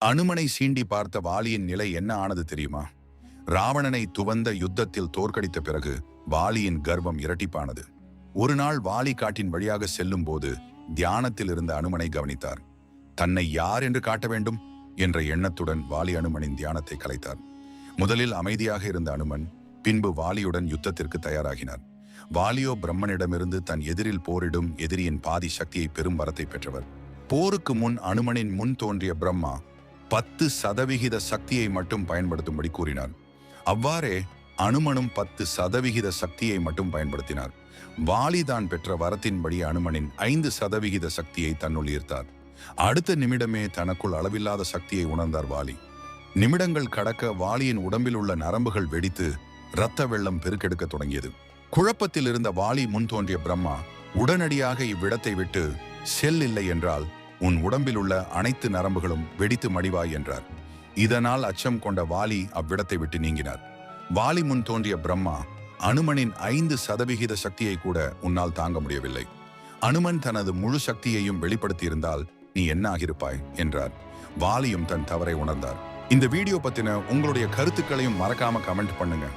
அனுமனை சீண்டி பார்த்த வாலியின் நிலை என்ன ஆனது தெரியுமா? ராவணனை துவந்த யுத்தத்தில் தோற்கடித்த பிறகு வாலியின் கர்வம் இரட்டிப்பானது. ஒரு நாள் வாலி காட்டின் வழியாக செல்லும் போது தியானத்தில் இருந்த அனுமனை கவனித்தார். தன்னை யார் என்று காட்ட வேண்டும் என்ற எண்ணத்துடன் வாலி அனுமனின் தியானத்தை கலைத்தார். முதலில் அமைதியாக இருந்த அனுமன் பின்பு வாலியுடன் யுத்தத்திற்கு தயாராகினார். வாலியோ பிரம்மனிடமிருந்து தன் எதிரில் போரிடும் எதிரியின் பாதி சக்தியை பெரும் வரத்தை பெற்றவர். போருக்கு முன் அனுமனின் முன் தோன்றிய பிரம்மா 10% சக்தியை மட்டும் பயன்படுத்தும்படி கூறினார். அவ்வாறே அனுமனும் 10% சக்தியை மட்டும் பயன்படுத்தினார். வாலி தான் பெற்ற வரத்தின்படி அனுமனின் 5% சக்தியை தன்னுள் ஈர்த்தார். அடுத்த நிமிடமே தனக்குள் அளவில்லாத சக்தியை உணர்ந்தார் வாலி. நிமிடங்கள் கடக்க வாலியின் உடம்பில் உள்ள நரம்புகள் வெடித்து இரத்த வெள்ளம் பெருக்கெடுக்க தொடங்கியது. குழப்பத்தில் இருந்த வாலி முன் தோன்றிய பிரம்மா உடனடியாக இவ்விடத்தை விட்டு செல், இல்லை என்றால் உன் உடம்பில் உள்ள அனைத்து நரம்புகளும் வெடித்து மடிவாய் என்றார். இதனால் அச்சம் கொண்ட வாலி அவ்விடத்தை விட்டு நீங்கினார். வாலி முன் தோன்றிய பிரம்மா, அனுமனின் 5% சக்தியை கூட உன்னால் தாங்க முடியவில்லை. அனுமன் தனது முழு சக்தியையும் வெளிப்படுத்தியிருந்தால் நீ என்ன ஆகியிருப்பாய் என்றார். வாலியும் தன் தவறை உணர்ந்தார். இந்த வீடியோ பத்தின உங்களுடைய கருத்துக்களையும் மறக்காம கமெண்ட் பண்ணுங்க.